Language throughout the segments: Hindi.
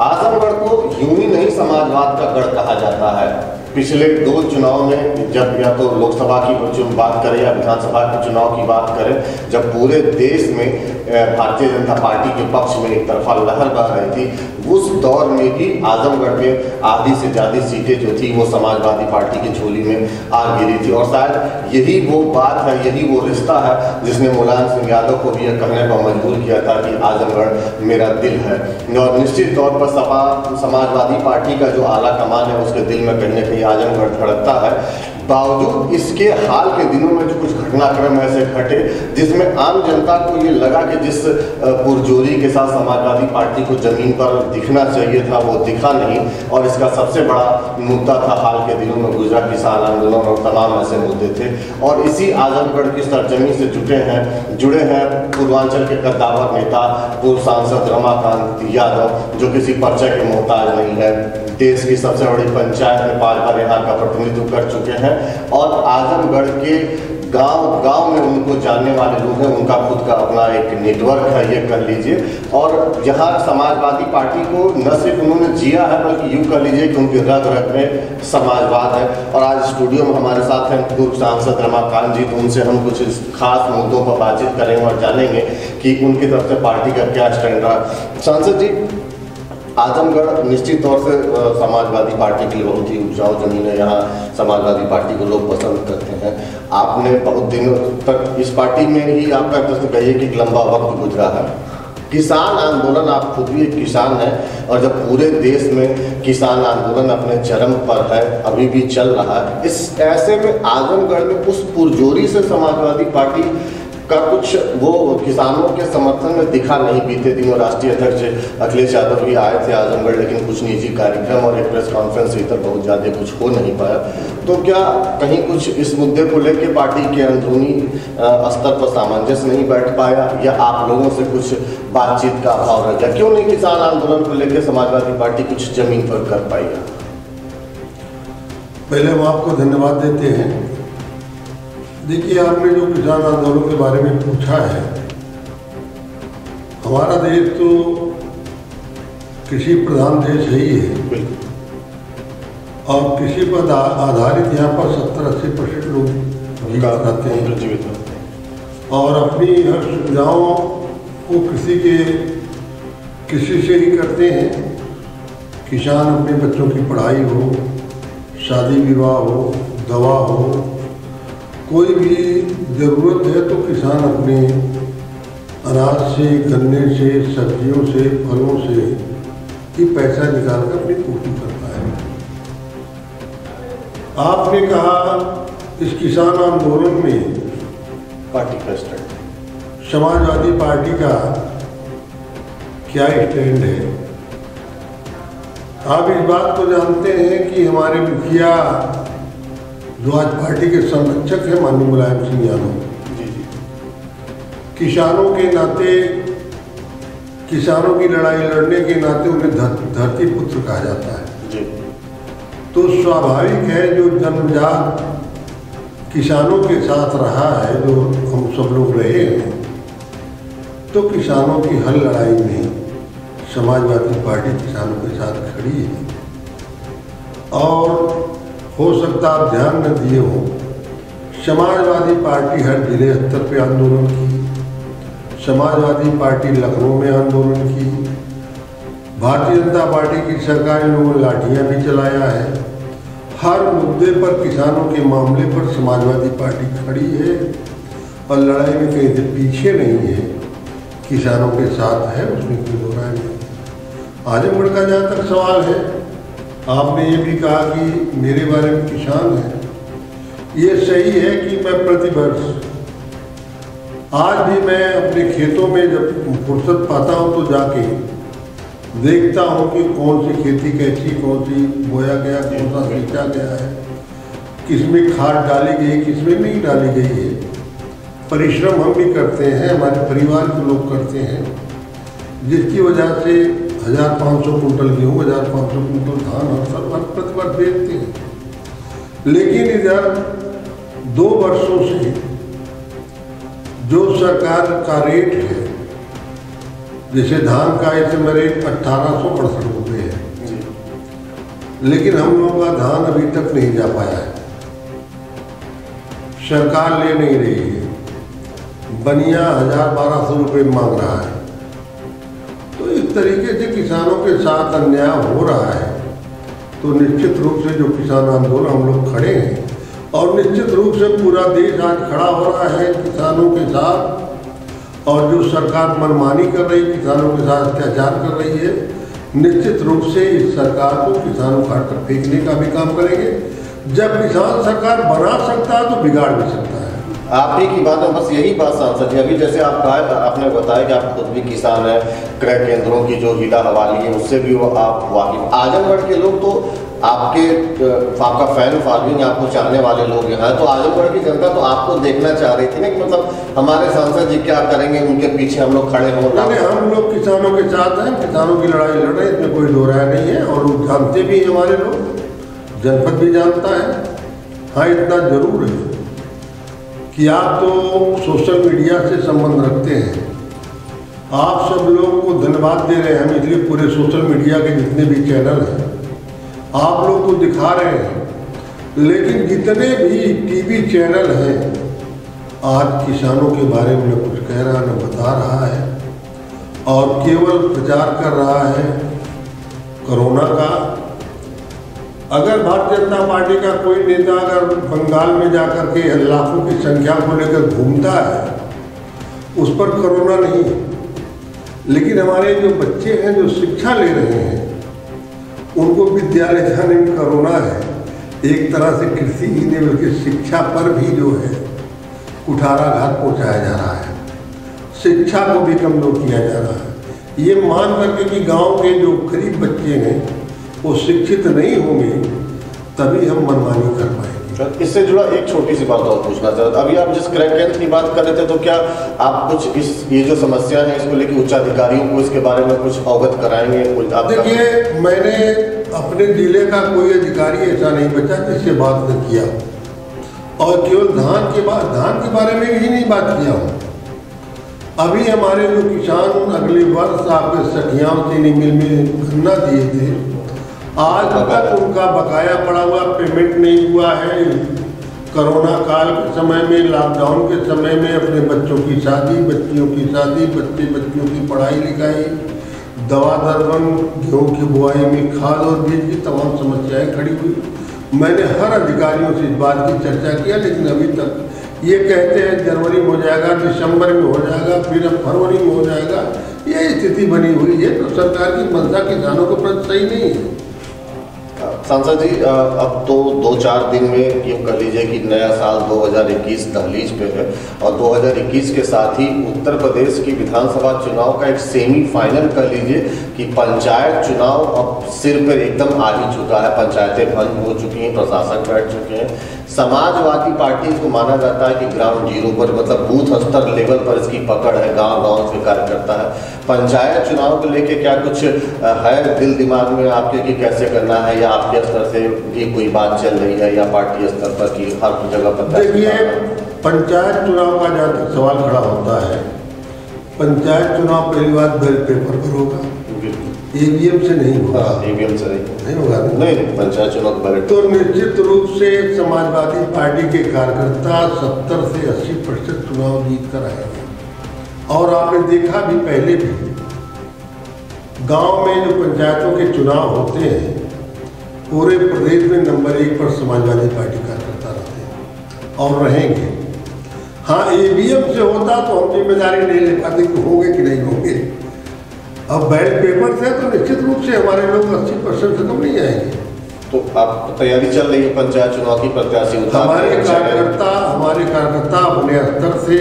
आजमगढ़ को यूं ही नहीं समाजवाद का गढ़ कहा जाता है। पिछले 2 चुनाव में, जब या तो लोकसभा की बात करें या विधानसभा के चुनाव की बात करें, जब पूरे देश में भारतीय जनता पार्टी के पक्ष में एक तरफा लहर बह रही थी, उस दौर में भी आजमगढ़ में आधी से ज़्यादा सीटें जो थी वो समाजवादी पार्टी की झोली में आ गिरी थी। और शायद यही वो बात है, यही वो रिश्ता है जिसने मुलायम सिंह यादव को भी यह कहने पर मजबूर किया था कि आजमगढ़ मेरा दिल है। और निश्चित तौर पर सपा समाजवादी पार्टी का जो आला कमान है उसके दिल में कहीं न कहीं आजमगढ़ धड़कता है। बावजूद इसके हाल के दिनों में जो कुछ घटनाक्रम ऐसे घटे जिसमें आम जनता को ये लगा कि जिस पुरजोरी के साथ समाजवादी पार्टी को जमीन पर दिखना चाहिए था वो दिखा नहीं। और इसका सबसे बड़ा मुद्दा था हाल के दिनों में गुजरा किसान आंदोलन और तमाम ऐसे मुद्दे थे। और इसी आजमगढ़ की सरजमी से जुड़े हैं पूर्वांचल के कद्दावर नेता पूर्व सांसद रमाकांत यादव, जो किसी परिचय के मोहताज नहीं है। देश की सबसे बड़ी पंचायत में 5 बार यहाँ का प्रतिनिधित्व कर चुके हैं और आजमगढ़ के गांव में उनको जानने वाले लोग हैं। उनका खुद का अपना एक नेटवर्क है, ये कर लीजिए। और यहाँ समाजवादी पार्टी को न सिर्फ उन्होंने जिया है बल्कि यूँ कर लीजिए कि उनकी रग रग में समाजवाद है। और आज स्टूडियो में हमारे साथ हैं पूर्व सांसद रमाकांत जी, तो उनसे हम कुछ खास मुद्दों पर बातचीत करेंगे और जानेंगे कि उनकी तरफ से पार्टी का क्या स्टैंड रहा। सांसद जी, आजमगढ़ निश्चित तौर से समाजवादी पार्टी के लिए बहुत ही उपजाऊ जमीन है। यहाँ समाजवादी पार्टी को लोग पसंद करते हैं। आपने बहुत दिनों तक इस पार्टी में ही आपका तो कहिए कि लंबा वक्त गुजरा है। किसान आंदोलन, आप खुद भी एक किसान हैं और जब पूरे देश में किसान आंदोलन अपने चरम पर है, अभी भी चल रहा है, इस ऐसे में आजमगढ़ में उस पुरजोरी से समाजवादी पार्टी का कुछ वो किसानों के समर्थन में दिखा नहीं। बीते दिनों राष्ट्रीय अध्यक्ष अखिलेश यादव भी आए थे आजमगढ़, लेकिन कुछ निजी कार्यक्रम और एक प्रेस कॉन्फ्रेंस भीतर बहुत ज़्यादा कुछ हो नहीं पाया। तो क्या कहीं कुछ इस मुद्दे को लेकर पार्टी के अंदरूनी स्तर पर सामंजस्य नहीं बैठ पाया या आप लोगों से कुछ बातचीत का अभाव रह गया? क्यों नहीं किसान आंदोलन को लेकर समाजवादी पार्टी कुछ जमीन पर कर पाई? पहले हम आपको धन्यवाद देते हैं। देखिए, आपने जो किसान आंदोलन के बारे में पूछा है, हमारा देश तो कृषि प्रधान देश है ही है और कृषि पर आधारित यहाँ पर 70-80% लोग जीवित रहते हैं और अपनी हर सुविधाओं को कृषि से ही करते हैं। किसान अपने बच्चों की पढ़ाई हो, शादी विवाह हो, दवा हो, कोई भी ज़रूरत है तो किसान अपने अनाज से, गन्ने से, सब्जियों से, फलों से ही पैसा निकाल कर अपनी पूर्ति करता है। आपने कहा इस किसान आंदोलन में पार्टी का स्टैंड, समाजवादी पार्टी का क्या स्टैंड है? आप इस बात को जानते हैं कि हमारे मुखिया जो आज पार्टी के संरक्षक हैं माननीय मुलायम सिंह यादव, किसानों के नाते, किसानों की लड़ाई लड़ने के नाते उन्हें धरती पुत्र कहा जाता है। तो स्वाभाविक है जो जन्मजात किसानों के साथ रहा है, जो हम सब लोग रहे हैं, तो किसानों की हर लड़ाई में समाजवादी पार्टी किसानों के साथ खड़ी है। और हो सकता आप ध्यान न दिए हो, समाजवादी पार्टी हर जिले स्तर पे आंदोलन की, समाजवादी पार्टी लखनऊ में आंदोलन की, भारतीय जनता पार्टी की सरकार ने लोगों लाठियाँ भी चलाया है। हर मुद्दे पर, किसानों के मामले पर समाजवादी पार्टी खड़ी है और लड़ाई में कहीं से पीछे नहीं है, किसानों के साथ है, उसमें कोई दो राय नहीं। आजमगढ़ का जहाँ तक सवाल है, आपने ये भी कहा कि मेरे बारे में किसान है। ये सही है कि मैं प्रतिवर्ष, आज भी मैं अपने खेतों में जब फुर्सत पाता हूँ तो जाके देखता हूँ कि कौन सी खेती कैसी, कौन सी बोया गया, कौन सा सींचा गया है, किसमें खाद डाली गई, किसमें नहीं डाली गई है। परिश्रम हम भी करते हैं, हमारे परिवार के लोग करते हैं, जिसकी वजह से 1500 कुंटल गेहूँ, 1500 कुंटल धान हर साल प्रतिवर्ष बेचते हैं। लेकिन इधर 2 वर्षों से जो सरकार का रेट है, जैसे धान का इस समय रेट 1868 रुपये लेकिन हम लोगों का धान अभी तक नहीं जा पाया है। सरकार ले नहीं रही है, बनिया 1000-1200 रुपये मांग रहा है। तो इस तरीके से किसानों के साथ अन्याय हो रहा है। तो निश्चित रूप से जो किसान आंदोलन हम लोग खड़े हैं, और निश्चित रूप से पूरा देश आज खड़ा हो रहा है किसानों के साथ। और जो सरकार मनमानी कर रही, किसानों के साथ अत्याचार कर रही है, निश्चित रूप से इस सरकार को किसानों का हट फेंकने का भी काम करेंगे। जब किसान सरकार बना सकता है तो बिगाड़ भी सकता है। आप ही की बात है, बस यही बात सांसद जी, अभी जैसे आप कहा, आपने बताया कि आप खुद भी किसान हैं, क्रय केंद्रों की जो हीरा हवाली है उससे भी वो आप वाकिफ। आजमगढ़ के लोग तो आपका फैन फॉलोइंग, आपको चाहने वाले लोग हैं, तो आजमगढ़ की जनता तो आपको देखना चाह रही थी ना कि मतलब हमारे सांसद जी क्या करेंगे, उनके पीछे हम लोग खड़े हों। हम लोग किसानों के साथ हैं, किसानों की लड़ाई लड़ रहे हैं, इसमें कोई दो राय नहीं है। और वो जानते भी हमारे लोग, जनपद भी जानता है। हाँ, इतना जरूर है कि आप तो सोशल मीडिया से संबंध रखते हैं। आप सब लोग को धन्यवाद दे रहे हैं हम, इसलिए पूरे सोशल मीडिया के जितने भी चैनल हैं आप लोग को दिखा रहे हैं। लेकिन जितने भी टीवी चैनल हैं आज किसानों के बारे में न कुछ कह रहा न बता रहा है, और केवल प्रचार कर रहा है कोरोना का। अगर भारतीय जनता पार्टी का कोई नेता अगर बंगाल में जाकर के लाखों की संख्या को लेकर घूमता है, उस पर कोरोना नहीं है। लेकिन हमारे जो बच्चे हैं जो शिक्षा ले रहे हैं, उनको विद्यालय जाने में कोरोना है। एक तरह से कृषि ही नहीं बल्कि शिक्षा पर भी जो है कुठाराघात पहुँचाया जा रहा है, शिक्षा को भी कमजोर किया जा रहा है। ये मान करके कि गांव के जो गरीब बच्चे हैं वो शिक्षित नहीं होंगे, तभी हम मनमानी कर पाएंगे। इससे जुड़ा एक छोटी सी बात और पूछना चाहता, अभी आप जिस क्रय केंद्र की बात कर रहे थे, तो क्या आप कुछ ये जो समस्या है इसको लेकर उच्च अधिकारियों को इसके बारे में कुछ अवगत कराएंगे? देखिए, मैंने अपने जिले का कोई अधिकारी ऐसा नहीं बचा जिससे बात न किया, और केवल धान के बारे में ही नहीं बात किया हूँ। अभी हमारे जो किसान अगले वर्ष आपके सखियाओं चीनी मिल में गन्ना दिए थे, आज तक उनका बकाया पड़ा हुआ, पेमेंट नहीं हुआ है। कोरोना काल के समय में, लॉकडाउन के समय में अपने बच्चों की शादी, बच्चियों की शादी, बच्चियों की पढ़ाई लिखाई, दवा दरबन, गेहूँ की बुआई में खाद और बीज की तमाम समस्याएं खड़ी हुई। मैंने हर अधिकारियों से इस बात की चर्चा किया, लेकिन अभी तक ये कहते हैं जनवरी में हो जाएगा, दिसंबर में हो जाएगा, फिर अब फरवरी में हो जाएगा। ये स्थिति बनी हुई है। तो सरकार की मंशा किसानों के प्रति सही नहीं है। सांसद जी, अब तो 2-4 दिन में यूँ कर लीजिए कि नया साल 2021 दहलीज पे है, और 2021 के साथ ही उत्तर प्रदेश की विधानसभा चुनाव का एक सेमीफाइनल कर लीजिए कि पंचायत चुनाव अब सिर पर एकदम आ ही चुका है। पंचायतें बंद हो चुकी हैं, प्रशासक बैठ चुके हैं। समाजवादी पार्टी को माना जाता है कि ग्राउंड जीरो पर, मतलब बूथ स्तर लेवल पर इसकी पकड़ है, गांव-गांव से कार्य करता है। पंचायत चुनाव को लेके क्या कुछ है दिल दिमाग में आपके कि कैसे करना है, या आपके स्तर से भी कोई बात चल रही है, या पार्टी स्तर पर की हर जगह पर? देखिए, पंचायत चुनाव का जहाँ तक सवाल खड़ा होता है, पंचायत चुनाव पहली बात बैलेट पेपर पर होगा, ईवीएम से नहीं होगा। ईवीएम से नहीं होगा। नहीं, पंचायत चुनाव बैलेट। तो निश्चित रूप से समाजवादी पार्टी के कार्यकर्ता 70 से 80% चुनाव जीत कर आएंगे। और आपने देखा भी, पहले भी गांव में जो पंचायतों के चुनाव होते हैं, पूरे प्रदेश में नंबर 1 पर समाजवादी पार्टी कार्यकर्ता रहते हैं और रहेंगे। हाँ, ईवीएम से होता तो हम जिम्मेदारी नहीं ले पाते कि होंगे कि नहीं होंगे। अब बैलेट पेपर से तो निश्चित रूप से हमारे लोग 80% से कम नहीं आएंगे। तो आप तैयारी चल रही है पंचायत चुनाव की? प्रत्याशी हमारे कार्यकर्ता अपने स्तर से,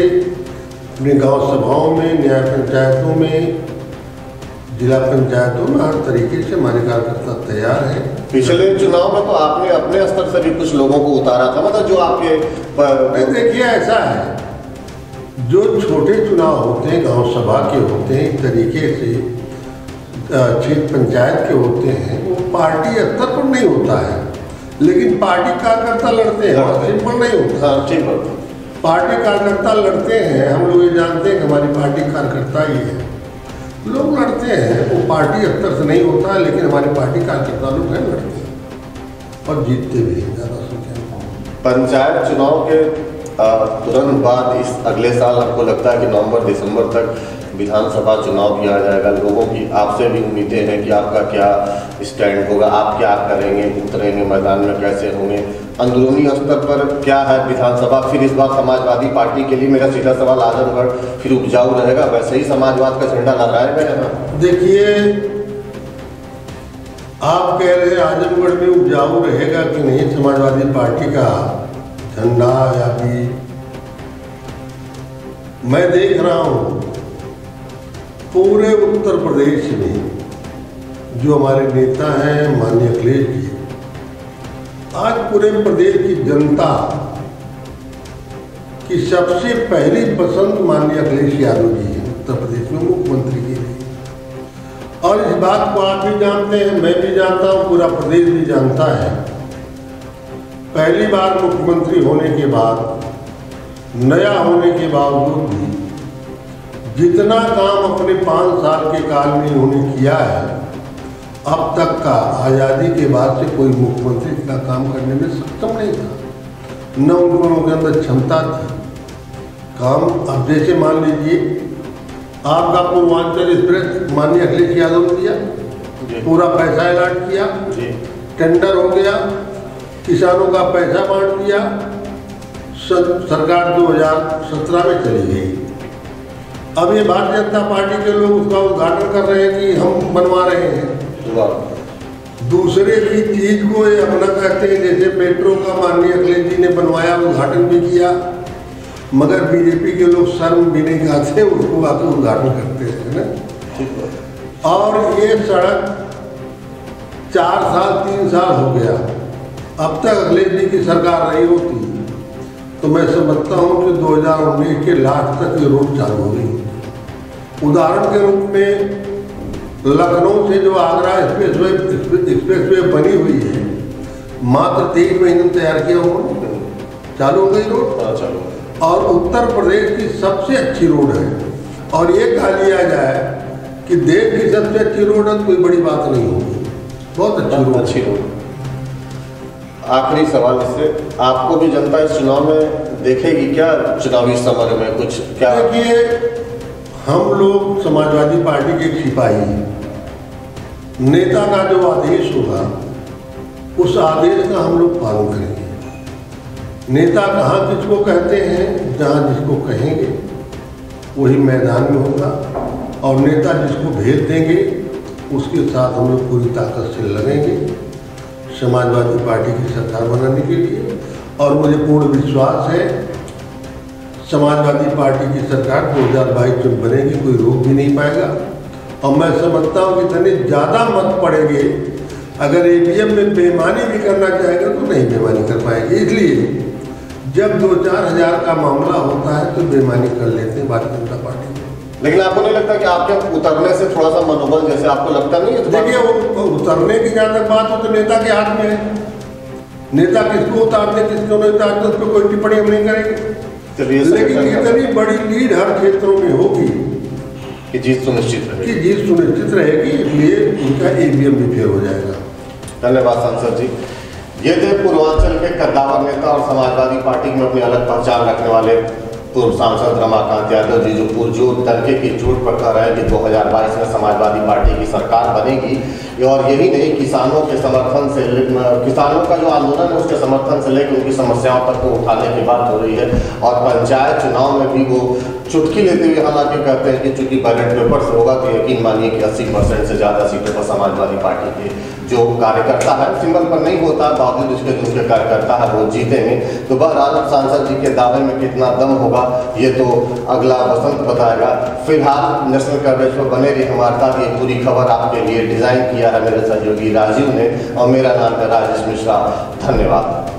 अपने गांव सभाओं में, न्याय पंचायतों में, जिला पंचायतों में हर तरीके से हमारे कार्यकर्ता तैयार हैं। पिछले चुनाव में तो आपने अपने स्तर से भी कुछ लोगों को उतारा था, मतलब जो आपके देखिए, ऐसा है, जो छोटे चुनाव होते हैं, गांव सभा के होते हैं, इस तरीके से क्षेत्र पंचायत के होते हैं, वो पार्टी स्तर पर नहीं होता है, लेकिन पार्टी कार्यकर्ता लड़ते हैं। सिंपल नहीं होता। ठीक है, पार्टी कार्यकर्ता लड़ते हैं। हम लोग ये जानते हैं कि हमारी पार्टी कार्यकर्ता ही है, लोग लड़ते हैं। वो पार्टी स्तर से नहीं होता है, लेकिन हमारी पार्टी कार्यकर्ता लोग हैं, लड़ते हैं। और जीतते भी हैं ज़्यादा संख्या में। पंचायत चुनाव के तुरंत बाद इस अगले साल आपको लगता है कि नवंबर दिसंबर तक विधानसभा चुनाव भी आ जाएगा। लोगों की आपसे भी उम्मीदें हैं कि आपका क्या स्टैंड होगा, आप क्या करेंगे, उतरेंगे मैदान में, कैसे होंगे, अंदरूनी स्तर पर क्या है विधानसभा। फिर इस बार समाजवादी पार्टी के लिए मेरा सीधा सवाल, आजमगढ़ फिर उपजाऊ रहेगा, वैसे ही समाजवाद का झंडा लहराएगा यहाँ? देखिए, आप कह रहे हैं आजमगढ़ में उपजाऊ रहेगा कि नहीं समाजवादी पार्टी का झंडा, या भी मैं देख रहा हूँ पूरे उत्तर प्रदेश में जो हमारे नेता हैं माननीय अखिलेश जी, आज पूरे प्रदेश की जनता की सबसे पहली पसंद माननीय अखिलेश यादव जी हैं उत्तर प्रदेश में मुख्यमंत्री के लिए। और इस बात को आप भी जानते हैं, मैं भी जानता हूँ, पूरा प्रदेश भी जानता है। पहली बार मुख्यमंत्री होने के बाद, नया होने के बावजूद भी जितना काम अपने 5 साल के काल में उन्होंने किया है, अब तक का आज़ादी के बाद से कोई मुख्यमंत्री का काम करने में सक्षम नहीं था, न उनके अंदर क्षमता थी। काम अब जैसे मान लीजिए आपका पूर्वांचल एक्सप्रेस माननीय अखिलेश यादव ने दिया, पूरा पैसा अलॉट किया, टेंडर हो गया, किसानों का पैसा बांट दिया, सरकार 2017 में चली गई। अब ये भारतीय जनता पार्टी के लोग उसका उद्घाटन कर रहे हैं कि हम बनवा रहे हैं। दूसरे की चीज को ये अपना कहते हैं, जैसे मेट्रो का माननीय अखिलेश जी ने बनवाया, उद्घाटन भी किया, मगर बीजेपी के लोग शर्म भी नहीं खाते, उसको आकर उद्घाटन करते हैं ना। और ये सड़क 4 साल 3 साल हो गया, अब तक अखिलेश जी की सरकार रही होती तो मैं समझता हूँ कि 2019 के लास्ट तक ये रोड चालू हो गई। उदाहरण के रूप में लखनऊ से जो आगरा एक्सप्रेसवे बनी हुई है, मात्र 3 महीने में तैयार किया उन्होंने, चालू हो गई रोड। और उत्तर प्रदेश की सबसे अच्छी रोड है, और ये कहा लिया जाए कि देश की सबसे अच्छी रोड है, कोई बड़ी बात नहीं होगी, बहुत अच्छी रोड। आखिरी सवाल इससे, आपको भी जनता इस चुनाव में देखेगी क्या, चुनावी समर में कुछ क्या? देखिए, हम लोग समाजवादी पार्टी के सिपाही हैं। नेता का जो आदेश होगा उस आदेश का हम लोग पालन करेंगे। नेता कहाँ किसको कहते हैं, जहाँ जिसको कहेंगे वही मैदान में होगा, और नेता जिसको भेज देंगे उसके साथ हम लोग पूरी ताकत से लगेंगे समाजवादी पार्टी की सरकार बनाने के लिए। और मुझे पूर्ण विश्वास है समाजवादी पार्टी की सरकार 2022 में बनेगी, कोई रोक भी नहीं पाएगा। और मैं समझता हूँ कि इतने ज़्यादा मत पड़ेंगे, अगर ईवीएम में बेईमानी भी करना चाहेंगे तो नहीं बेईमानी कर पाएंगे। इसलिए जब 2-4 हज़ार का मामला होता है तो बेईमानी कर लेते हैं भारतीय जनता पार्टी। लेकिन आपको नहीं लगता कि आपके उतरने से थोड़ा सा मनोबल, जैसे आपको लगता नहीं है? तो देखिए, वो उतरने की जहाँ तक बात हो तो नेता के हाथ में है, नेता किसको उतारते किसको नहीं उतारते उस पर कोई टिप्पणी हम नहीं करेंगे। लेकिन इतनी बड़ी लीड हर क्षेत्रों में होगी कि जीत सुनिश्चित रहेगी, इसलिए उनका ईवीएम भी फेल हो जाएगा। धन्यवाद सांसद जी। ये थे पूर्वांचल के कद्दावर नेता और समाजवादी पार्टी में अपनी अलग पहचान रखने वाले पूर्व सांसद रमाकांत यादव जी, जो पुरजोर तड़के की चोट पर कह रहे हैं कि 2022 में समाजवादी पार्टी की सरकार बनेगी। और यही नहीं, किसानों के समर्थन से, किसानों का जो आंदोलन है उसके समर्थन से लेकर उनकी समस्याओं तक को उठाने की बात हो रही है। और पंचायत चुनाव में भी वो चुटकी लेते हुए हालांकि कहते हैं कि चूंकि बैलेट पेपर से होगा तो यकीन मानिए कि 80% से ज़्यादा सीटों पर समाजवादी पार्टी के जो कार्यकर्ता है, सिंबल पर नहीं होता, बावजूद इसके जो उनके कार्यकर्ता है वो जीतेंगे। तो बहरहाल सांसद जी के दावे में कितना दम होगा ये तो अगला वसंत बताएगा। फिलहाल नेशनल कवरेज पर बने रही हमारे साथ। ये पूरी खबर आपके लिए डिजाइन किया है मेरे सहयोगी राजीव ने, और मेरा नाम है राजेश मिश्रा। धन्यवाद।